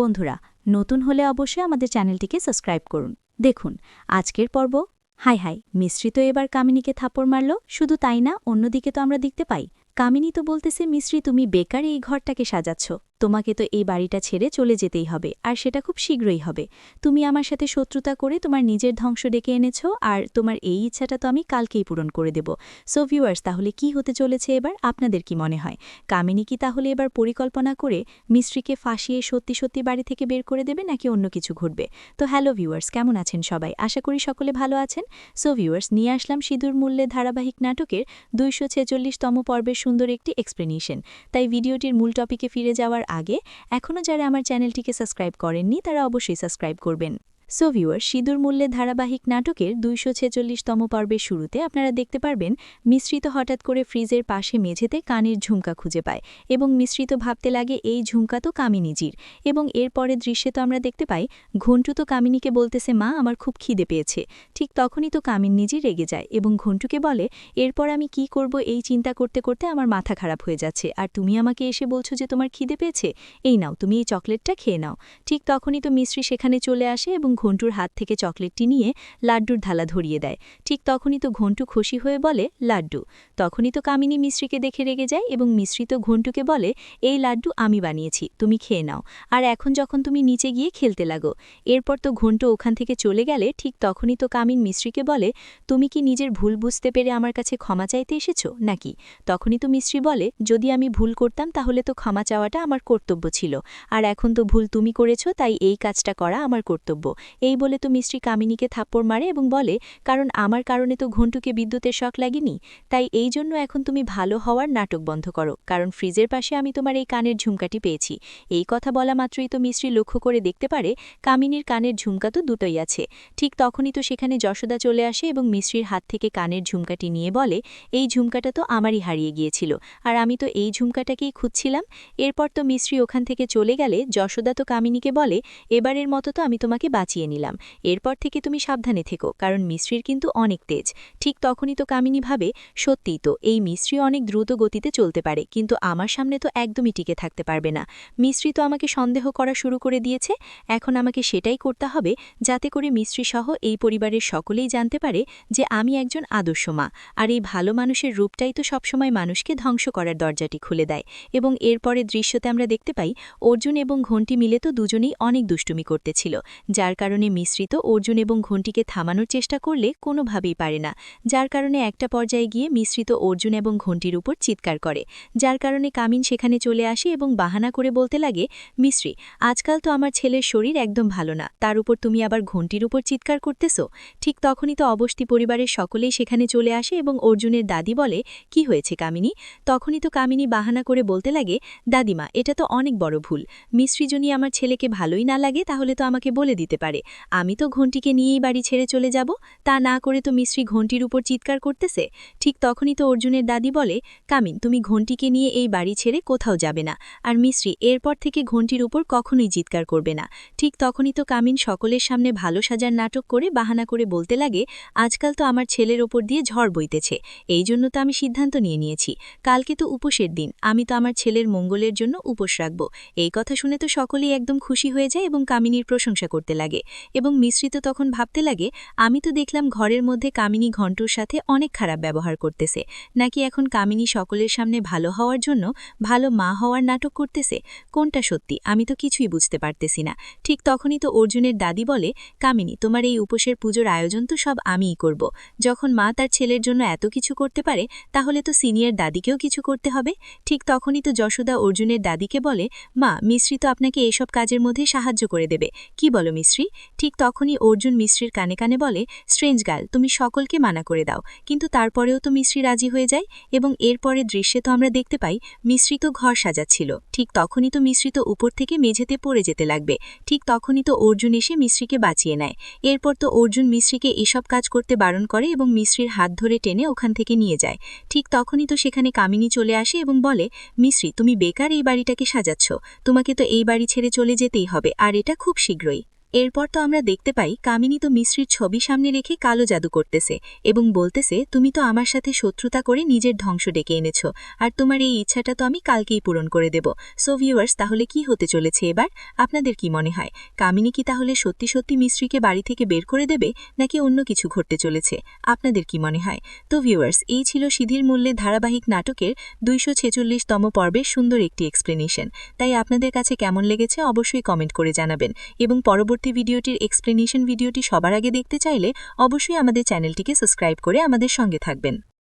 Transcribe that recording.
বন্ধুরা, নতুন হলে অবশ্যই আমাদের চ্যানেলটিকে সাবস্ক্রাইব করুন। দেখুন আজকের পর্ব। হাই হাই, মিশ্রি তো এবার কামিনীকে থাপ্পড় মারল। শুধু তাই না, অন্যদিকে তো আমরা দেখতে পাই কামিনী তো বলতেছে, মিশ্রি তুমি বেকার এই ঘরটাকে সাজাচ্ছ, তোমাকে তো এই বাড়িটা ছেড়ে চলে যেতেই হবে, আর সেটা খুব শীঘ্রই হবে। তুমি আমার সাথে শত্রুতা করে তোমার নিজের ধ্বংস ডেকে এনেছো, আর তোমার এই ইচ্ছাটা তো আমি কালকেই পূরণ করে দেব। সো ভিউয়ার্স, তাহলে কি হতে চলেছে এবার, আপনাদের কি মনে হয়? কামিনী কি তাহলে এবার পরিকল্পনা করে মিশ্রিকে ফাঁসিয়ে সত্যি সত্যি বাড়ি থেকে বের করে দেবে, নাকি অন্য কিছু ঘটবে? তো হ্যালো ভিউয়ার্স, কেমন আছেন সবাই? আশা করি সকলে ভালো আছেন। সো ভিউয়ার্স, নিয়ে আসলাম সিঁদুর মূল্যে ধারাবাহিক নাটকের 246তম পর্বের সুন্দর একটি এক্সপ্লেনেশন। তাই ভিডিওটির মূল টপিকে ফিরে যাওয়ার আগে এখনও যারা আমার চ্যানেলটিকে সাবস্ক্রাইব করেননি তারা অবশ্যই সাবস্ক্রাইব করবেন। সো ভিউয়ার, সিঁদুর মূল্যে ধারাবাহিক নাটকের 246তম পর্বের শুরুতে আপনারা দেখতে পারবেন মিশ্রিত হঠাৎ করে ফ্রিজের পাশে মেঝেতে কানের ঝুমকা খুঁজে পায়, এবং মিশ্রিত ভাবতে লাগে এই ঝুমকা তো কামিনীজির। এবং এর পরের দৃশ্যে তো আমরা দেখতে পাই ঘন্টু তো কামিনীকে বলতেছে, মা আমার খুব খিদে পেয়েছে। ঠিক তখনই তো কামিনীজি রেগে যায় এবং ঘন্টুকে বলে, এরপর আমি কি করব এই চিন্তা করতে করতে আমার মাথা খারাপ হয়ে যাচ্ছে, আর তুমি আমাকে এসে বলছো যে তোমার খিদে পেয়েছে, এই নাও তুমি এই চকলেটটা খেয়ে নাও। ঠিক তখনই তো মিশ্রি সেখানে চলে আসে এবং ঘন্টুর হাত থেকে চকলেটটি নিয়ে লাড্ডুর থালা ধরিয়ে দেয়। ঠিক তখনই তো ঘন্টু খুশি হয়ে বলে, লাড্ডু। তখনই তো কামিনী মিশ্রিকে দেখে রেগে যায় এবং মিশ্রি তো ঘন্টুকে বলে, এই লাড্ডু আমি বানিয়েছি, তুমি খেয়ে নাও, আর এখন যখন তুমি নিচে গিয়ে খেলতে লাগো। এরপর তো ঘন্টু ওখান থেকে চলে গেলে ঠিক তখনই তো কামিন মিশ্রিকে বলে, তুমি কি নিজের ভুল বুঝতে পেরে আমার কাছে ক্ষমা চাইতে এসেছো নাকি? তখনই তো মিশ্রি বলে, যদি আমি ভুল করতাম তাহলে তো ক্ষমা চাওয়াটা আমার কর্তব্য ছিল, আর এখন তো ভুল তুমি করেছো, তাই এই কাজটা করা আমার কর্তব্য। এই বলে তো মিশ্রি কামিনীকে থাপ্পড় মারে এবং বলে, কারণ আমার কারণে তো ঘন্টুকে বিদ্যুতের শক লাগেনি, তাই এই জন্য এখন তুমি ভালো হওয়ার নাটক বন্ধ করো, কারণ ফ্রিজের পাশে আমি তোমার এই কানের ঝুমকাটি পেয়েছি। এই কথা বলা মাত্রই তো মিশ্রি লক্ষ্য করে দেখতে পারে কামিনীর কানের ঝুমকা তো দুটোই আছে। ঠিক তখনই তো সেখানে যশোদা চলে আসে এবং মিশ্রির হাত থেকে কানের ঝুমকাটি নিয়ে বলে, এই ঝুমকাটা তো আমারই হারিয়ে গিয়েছিল, আর আমি তো এই ঝুমকাটাকেই খুঁজছিলাম। এরপর তো মিশ্রি ওখান থেকে চলে গেলে যশোদা তো কামিনীকে বলে, এবারের মতো তো আমি তোমাকে বাঁচিয়ে নিলাম, এরপর থেকে তুমি সাবধানে থেকো, কারণ মিশ্রির কিন্তু অনেক তেজ। ঠিক তখনই তো কামিনী ভাবে, সত্যিই তো এই মিশ্রি অনেক দ্রুত গতিতে চলতে পারে, কিন্তু আমার সামনে তো একদমই টিকে থাকতে পারবে না। মিশ্রি তো আমাকে সন্দেহ করা শুরু করে দিয়েছে, এখন আমাকে সেটাই করতে হবে যাতে করে মিশ্রি সহ এই পরিবারের সকলেই জানতে পারে যে আমি একজন আদর্শ মা, আর এই ভালো মানুষের রূপটাই তো সবসময় মানুষকে ধ্বংস করার দরজাটি খুলে দেয়। এবং এরপরে দৃশ্যতে আমরা দেখতে পাই অর্জুন এবং ঘণ্টি মিলে তো দুজনেই অনেক দুষ্টুমি করতেছিল, যার কারণে মিশ্রিত অর্জুন এবং ঘণ্টিকে থামানোর চেষ্টা করলে কোনোভাবেই পারে না, যার কারণে একটা পর্যায়ে গিয়ে মিশ্রিত অর্জুন এবং ঘণ্টির উপর চিৎকার করে, যার কারণে কামিন সেখানে চলে আসে এবং বাহানা করে বলতে লাগে, মিশ্রি আজকাল তো আমার ছেলের শরীর একদম ভালো না, তার উপর তুমি আবার ঘণ্টির উপর চিৎকার করতেছো। ঠিক তখনই তো অবস্থি পরিবারের সকলেই সেখানে চলে আসে এবং অর্জুনের দাদি বলে, কি হয়েছে কামিনী? তখনই তো কামিনী বাহানা করে বলতে লাগে, দাদিমা এটা তো অনেক বড় ভুল, মিশ্রি যদি আমার ছেলেকে ভালোই না লাগে তাহলে তো আমাকে বলে দিতে পারে, আমি তো ঘণ্টিকে নিয়েই বাড়ি ছেড়ে চলে যাব, তা না করে তো মিশ্রি ঘণ্টির উপর চিৎকার করতেছে। ঠিক তখনই তো অর্জুনের দাদি বলে, কামিন তুমি ঘণ্টিকে নিয়ে এই বাড়ি ছেড়ে কোথাও যাবে না, আর মিশ্রি এরপর থেকে ঘণ্টির উপর কখনোই চিৎকার করবে না। ঠিক তখনই তো কামিন সকলের সামনে ভালো সাজার নাটক করে বাহানা করে বলতে লাগে, আজকাল তো আমার ছেলের ওপর দিয়ে ঝড় বইতেছে, এই জন্য তো আমি সিদ্ধান্ত নিয়েছি, কালকে তো উপোসের দিন, আমি তো আমার ছেলের মঙ্গলের জন্য উপোস রাখব। এই কথা শুনে তো সকলেই একদম খুশি হয়ে যায় এবং কামিনীর প্রশংসা করতে লাগে। এবং মিশ্রিত তখন ভাবতে লাগে, আমি তো দেখলাম ঘরের মধ্যে কামিনী ঘণ্টুর সাথে অনেক খারাপ ব্যবহার করতেছে, নাকি এখন কামিনী সকলের সামনে ভালো হওয়ার জন্য ভালো মা হওয়ার নাটক করতেছে, কোনটা সত্যি আমি তো কিছুই বুঝতে পারতেছি না। ঠিক তখনই তো অর্জুনের দাদি বলে, কামিনী তোমার এই উপোসের পুজোর আয়োজন তো সব আমিই করব, যখন মা তার ছেলের জন্য এত কিছু করতে পারে তাহলে তো সিনিয়র দাদিকেও কিছু করতে হবে। ঠিক তখনই তো যশোদা অর্জুনের দাদিকে বলে, মা মিশ্রি তো আপনাকে এসব কাজের মধ্যে সাহায্য করে দেবে, কি বলো মিশ্রি? ঠিক তখনই অর্জুন মিশ্রির কানে কানে বলে, স্ট্রেঞ্জ গার্ল তুমি সকলকে মানা করে দাও, কিন্তু তারপরেও তো মিশ্রি রাজি হয়ে যায়। এবং এরপরে দৃশ্যে তো আমরা দেখতে পাই মিশ্রি তো ঘর সাজাচ্ছিল, ঠিক তখনই তো মিশ্রি তো উপর থেকে মেঝেতে পড়ে যেতে লাগবে। ঠিক তখনই তো অর্জুন এসে মিশ্রিকে বাঁচিয়ে নেয়। এরপর তো অর্জুন মিশ্রিকে এসব কাজ করতে বারণ করে এবং মিশ্রির হাত ধরে টেনে ওখান থেকে নিয়ে যায়। ঠিক তখনই তো সেখানে কামিনী চলে আসে এবং বলে, মিশ্রি তুমি বেকার এই বাড়িটাকে সাজাচ্ছ, তোমাকে তো এই বাড়ি ছেড়ে চলে যেতেই হবে, আর এটা খুব শীঘ্রই। এরপর তো আমরা দেখতে পাই কামিনী তো মিশ্রির ছবি সামনে রেখে কালো জাদু করতেছে এবং বলতেছে তুমি তো আমার সাথে শত্রুতা করে নিজের ধ্বংস ডেকে এনেছো আর তোমার এই ইচ্ছাটা তো আমি কালকেই পূরণ করে দেব। সো ভিউয়ার্স, তাহলে কি হতে চলেছে এবার? আপনাদের কি মনে হয় কামিনী কি তাহলে সত্যি সত্যি মিশ্রিকে বাড়ি থেকে বের করে দেবে নাকি অন্য কিছু ঘটতে চলেছে? আপনাদের কি মনে হয়? তো ভিউয়ার্স, এই ছিল সিঁথির মূল্যে ধারাবাহিক নাটকের 246তম পর্বের সুন্দর একটি এক্সপ্লেনেশন। তাই আপনাদের কাছে কেমন লেগেছে অবশ্যই কমেন্ট করে জানাবেন এবং পরবর্তী ভিডিওটির এক্সপ্লেনেশন ভিডিওটি সবার আগে দেখতে চাইলে অবশ্যই আমাদের চ্যানেলটিকে সাবস্ক্রাইব করে আমাদের সঙ্গে থাকবেন।